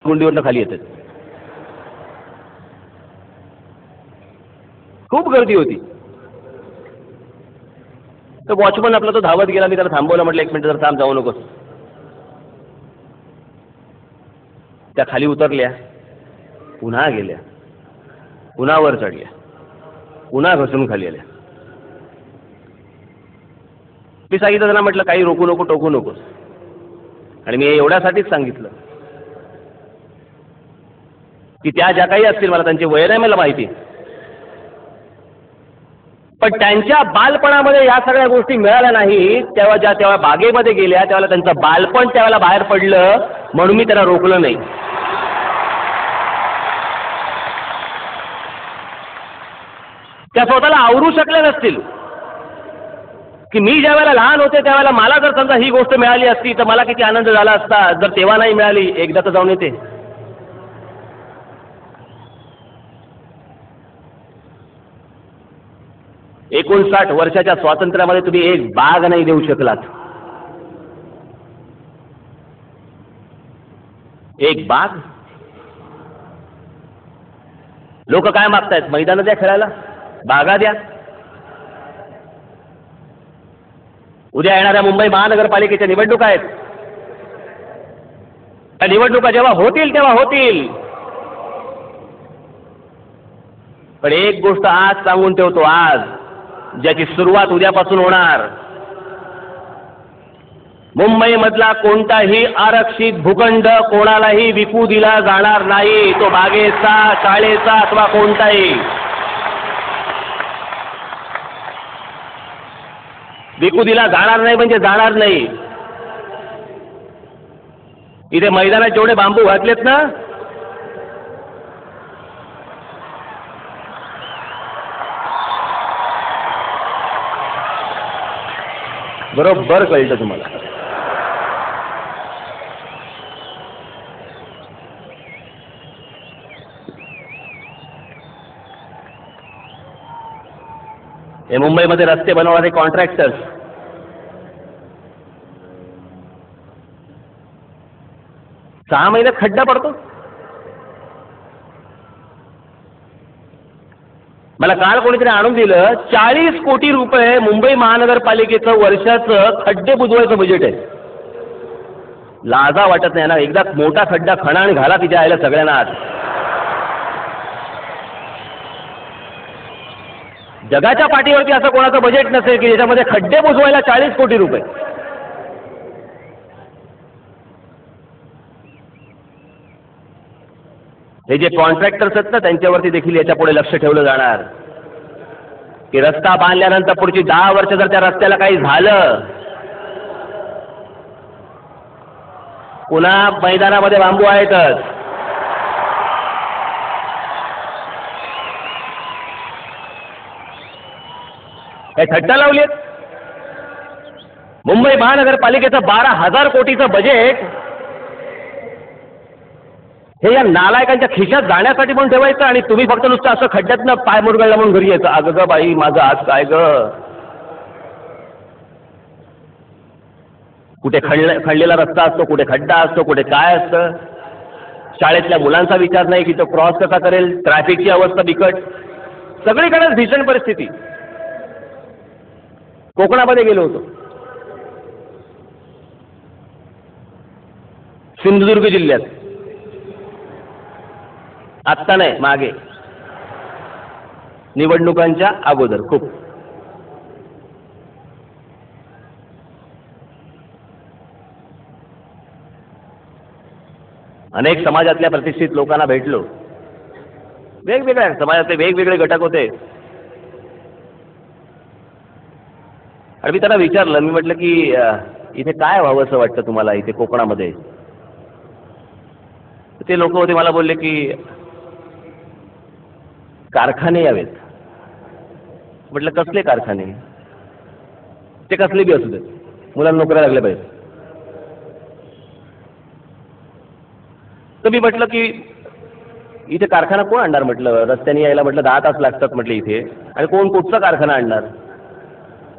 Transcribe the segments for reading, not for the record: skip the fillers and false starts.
गुंडीवरनं खाली येतात. खूप गर्दी होती. तर वॉचमन आपला तो धावत गेला. मी त्याला थांबवलं, म्हटलं 1 मिनिट जर थांब, जाऊ नकोस. त्या खाली उतरल्या, पुन्हा गेल्या, पुन्हा वर चढल्या, पुन्हा घसरून खाली आल्या. मी सांगितलं त्यांना, म्हटलं काही रोकू नको, टोकू नकोस. आणि मी एवढ्यासाठीच सांगितलं की त्या ज्या काही असतील, मला त्यांचे वय नाही मला माहिती, पण त्यांच्या बालपणामध्ये या सगळ्या गोष्टी मिळाल्या नाही. तेव्हा बागेमध्ये गेल्या तेव्हा त्यांचं बालपण त्यावेळेला बाहेर पडलं, म्हणून मी त्यांना रोखलं नाही. त्या स्वतःला आवरू शकल्या नसतील की मी ज्या वेळेला लहान होते त्यावेळेला मला जर समजा ही गोष्ट मिळाली असती तर मला किती आनंद झाला असता. जर तेव्हा नाही मिळाली, एकदा तर जाऊन येते. $59 वर्षाच्या स्वातंत्र्यामध्ये तुम्ही एक बाग नाही देऊ शकलात. एक बाग. लोक काय मागतायत? मैदानं द्या खेळायला, बागा द्या. उद्या येणाऱ्या मुंबई महानगरपालिकेच्या निवडणुका आहेत. त्या निवडणुका जेव्हा होतील तेव्हा होतील, पण एक गोष्ट आज सांगून ठेवतो, आज ज्याची सुरुवात उद्यापासून होणार, मुंबईमधला कोणताही आरक्षित भूखंड कोणालाही विकू दिला जाणार नाही. तो बागेचा, शाळेचा अथवा कोणताही विकू दिला जाणार नाही, म्हणजे जाणार नाही. इथे मैदानात जेवढे बांबू घातलेत ना, बरोबर कळतं तुम्हाला. हे मुंबईमध्ये रस्ते बनवणारे कॉन्ट्रॅक्टर्स, सहा महिन्यात खड्डा पडतो. मला काल कोणीतरी आणून दिलं, 40 कोटी रुपये मुंबई महानगरपालिकेचं वर्षाचं खड्डे बुजवायचं बजेट आहे. लाजा वाटत नाही ना? एकदा मोठा खड्डा खणा आणि घाला तिच्या आयला सगळ्यांना आत. जगाच्या पाठीवरती असं कोणाचं बजेट नसेल की ज्याच्यामध्ये खड्डे बुजवायला 40 कोटी रुपये. हे जे कॉन्ट्रॅक्टर्स आहेत ना, त्यांच्यावरती देखील याच्या पुढे लक्ष ठेवलं जाणार की रस्ता बांधल्यानंतर पुढची 10 वर्ष जर त्या रस्त्याला काही झालं, पुन्हा मैदानामध्ये बांबू आहेतच. काय थट्टा लावलीत? मुंबई महानगरपालिकेचं 12,000 कोटीचं बजेट हे या नालायकांच्या खिशात जाण्यासाठी म्हणून ठेवायचं, आणि तुम्ही फक्त नुसतं असं खड्ड्यातनं पाय मुरगळला म्हणून घरी यायचं. अगं ग बाई, माझं आज काय ग. कुठे खणलेला रस्ता असतो, कुठे खड्डा असतो, कुठे काय असतं. शाळेतल्या मुलांचा विचार नाही की तो क्रॉस कसा करेल. ट्रॅफिकची अवस्था बिकट, सगळीकडेच भीषण परिस्थिती. कोकणामध्ये गेलो होतो, सिंधुदुर्ग जिल्ह्यात. आत्ता नाही, मागे निवडणुकांच्या अगोदर खूप. अनेक समाजातल्या प्रतिष्ठित लोकांना भेटलो. वेगवेगळ्या समाजातले वेगवेगळे घटक होते. आणि मी त्यांना विचारलं, मी म्हटलं की इथे काय व्हावं असं वाटतं तुम्हाला इथे कोकणामध्ये? ते लोक होते, मला बोलले की कारखाने यावेत. म्हटलं कसले कारखाने? ते कसले बी असू देत, मुलांना नोकऱ्या लागल्या पाहिजे. तर मी म्हटलं की इथे कारखाना कोण आणणार? म्हटलं रस्त्याने यायला म्हटलं 10 तास लागतात म्हटलं इथे, आणि कोण कुठचा कारखाना आणणार?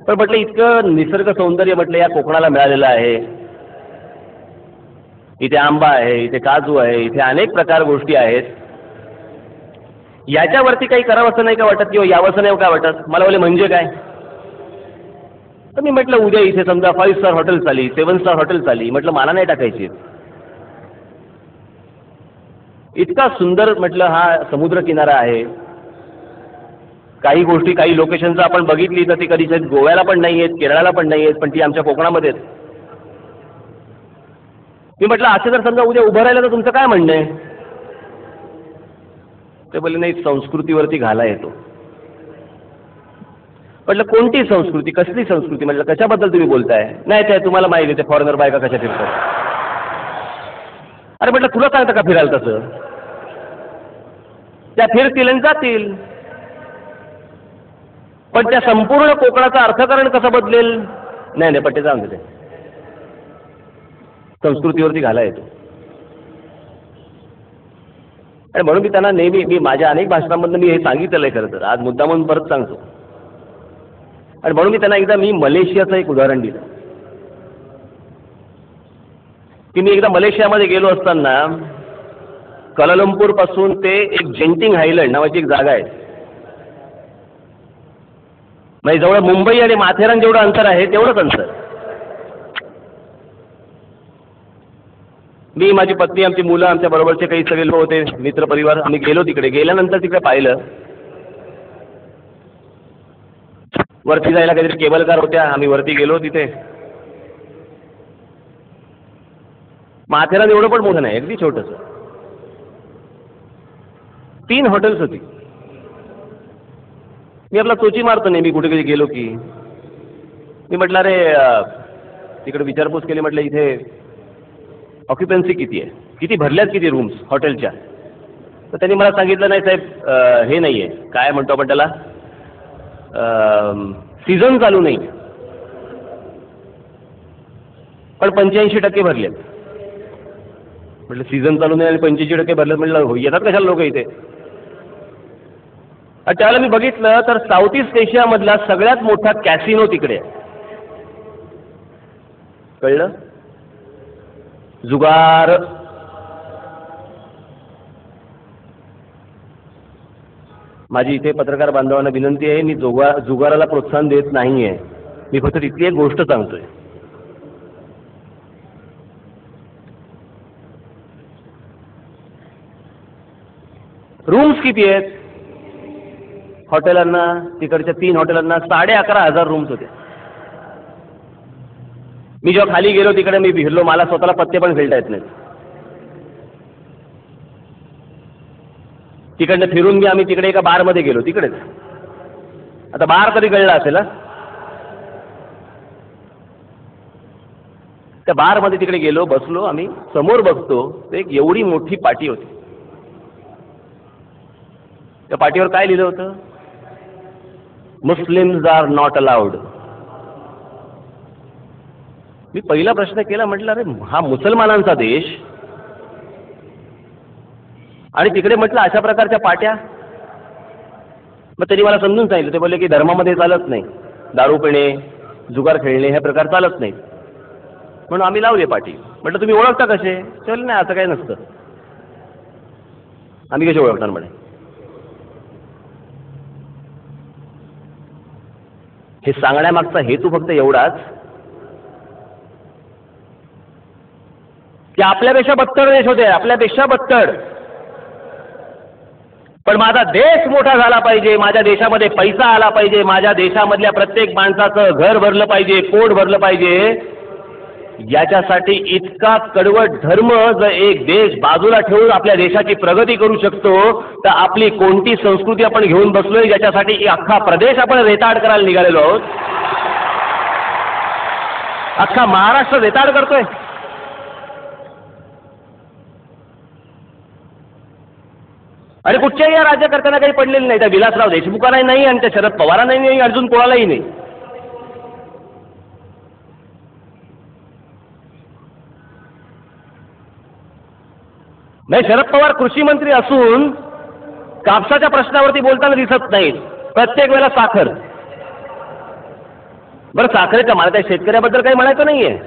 पण म्हटलं इतकं निसर्ग सौंदर्य म्हटलं या कोकणाला मिळालेलं आहे, इथे आंबा आहे, इथे काजू आहे, इथे अनेक प्रकार गोष्टी आहेत. याच्यावरती काही करावं असं नाही का वाटत किंवा यावंसं नाही काय वाटत? मला बोले म्हणजे काय? तर मी म्हटलं उद्या इथे समजा 5 स्टार हॉटेल चाली, 7 स्टार हॉटेल चाली, म्हटलं मला नाही टाकायची. इतका सुंदर म्हटलं हा समुद्र किनारा आहे. काही गोष्टी काही लोकेशनचं आपण बघितली तर ती कधी गोव्याला पण नाही आहेत, केरळाला पण नाही आहेत, पण ती आमच्या कोकणामध्ये आहेत. मी म्हटलं असं जर समजा उद्या उभं राहिलं तर तुमचं काय म्हणणं आहे? ते बोलले नाही, संस्कृतीवरती घाला येतो. म्हटलं कोणती संस्कृती, कसली संस्कृती? म्हटलं कशाबद्दल तुम्ही बोलताय? नाही ते तुम्हाला माहिती आहे ते फॉरेनर बायका कशा फिरतात. अरे म्हटलं तुला सांगतं का फिरायला तसं? त्या फिरतील आणि जातील, पण त्या संपूर्ण कोकणाचं अर्थकारण कसं बदलेल? नाही नाही, पण ते जाऊन देते, संस्कृतीवरती घाला येतो. आणि म्हणून मी त्यांना नेहमी, मी माझ्या अनेक भाषणांमधून मी हे सांगितलेलं आहे खरं तर, आज मुद्दा म्हणून परत सांगतो. आणि म्हणून मी त्यांना एकदा मी मलेशियाचं एक उदाहरण दिलं की मी एकदा मलेशियामध्ये गेलो असताना कलालंपूर पासून ते एक जेंटिंग आयलंड नावाची एक जागा आहे, म्हणजे जवळ मुंबई आणि माथेरान जेवढं अंतर आहे तेवढंच अंतर. मी, माझी पत्नी, आमची मुलं, आमच्या बरोबरचे काही सगळे लोक होते, मित्रपरिवार, आम्ही गेलो तिकडे. गेल्यानंतर तिकडे पाहिलं वरती जायला काहीतरी केबल कार होत्या. आम्ही वरती गेलो. तिथे माथेरान एवढं पण मोठं नाही, अगदी छोटंसं. 3 हॉटेल्स होती. मी आपला चोची मारतो नेहमी कुठे कधी गेलो की. मी म्हटलं अरे तिकडे विचारपूस केली, म्हटलं इथे ऑक्युपन्सी किती आहे, किती भरल्यात, किती रूम्स हॉटेलच्या? तर त्यांनी मला सांगितलं नाही साहेब, हे नाही आहे, काय म्हणतो आपण त्याला, सीझन चालू नाही, पण 85% भरलेत. म्हटलं सीझन चालू नाही आणि 85% भरलेत, म्हटलं येतात कशाला लोक इथे? त्याला मी बघितलं तर साऊथ ईस्ट एशियामधला सगळ्यात मोठा कॅसिनो तिकडे आहे. कळलं? जुगार. माझी इथे पत्रकार बांधवांना विनंती आहे, मी जुगाराला प्रोत्साहन देत नाहीये, मी फक्त तिथली एक गोष्ट सांगतोय. रूम्स किती आहेत हॉटेलांना? तिकडच्या 3 हॉटेलांना 11,500 रूम्स होते. मी जेव्हा खाली गेलो तिकडे मी फिरलो, मला स्वतःला पत्ते पण खेळता येत नाहीत. तिकडनं फिरून आम्ही तिकडे एका बारमध्ये गेलो. तिकडेच आता बार कधी कळला असेल ना, त्या बारमध्ये तिकडे गेलो, बसलो आम्ही. समोर बघतो एक एवढी मोठी पाटी होती. त्या पाटीवर काय लिहिलं होतं? Muslims are not allowed. मी पहिला प्रश्न केला, म्हटलं अरे हा मुसलमानांचा देश आणि तिकडे म्हटलं अशा प्रकारच्या पाट्या. मग त्यांनी मला समजून सांगितलं. ते बोलले की धर्मामध्ये चालत नाही, दारू पिणे, जुगार खेळणे हे प्रकार चालत नाहीत, म्हणून आम्ही लावले पाटी. म्हटलं तुम्ही ओळखता कसे? चल नाही, असं काही नसतं. आम्ही कसे ओळखणार म्हणे? हे सांगण्यामागचा हेतू फक्त एवढाच की आपल्यापेक्षा बत्तर देश होते, आपल्यापेक्षा बत्तर, पण माझा देश मोठा झाला पाहिजे, माझ्या देशामध्ये पैसा आला पाहिजे, माझ्या देशामधल्या प्रत्येक माणसाचं घर भरलं पाहिजे, पोट भरलं पाहिजे. याच्यासाठी इतका कडवट धर्म जर एक देश बाजूला ठेवून आपल्या देशाची प्रगती करू शकतो, तर आपली कोणती संस्कृती आपण घेऊन बसलोय ज्याच्यासाठी अख्खा प्रदेश आपण रेताड करायला निघालेलो आहोत. अख्खा महाराष्ट्र रेताड करतोय. आणि कुठच्याही या राज्यकर्त्यांना काही पडलेलं नाही. त्या विलासराव देशमुखांनाही नाही आणि त्या शरद पवारांनाही नाही, अजून कोणालाही नाही. नाही, शरद पवार कृषी मंत्री असून कापसाच्या प्रश्नावरती बोलताना दिसत नाहीत. प्रत्येक वेळेला साखर. बरं साखरेच्या, मला त्या शेतकऱ्याबद्दल काही म्हणायचं नाहीये,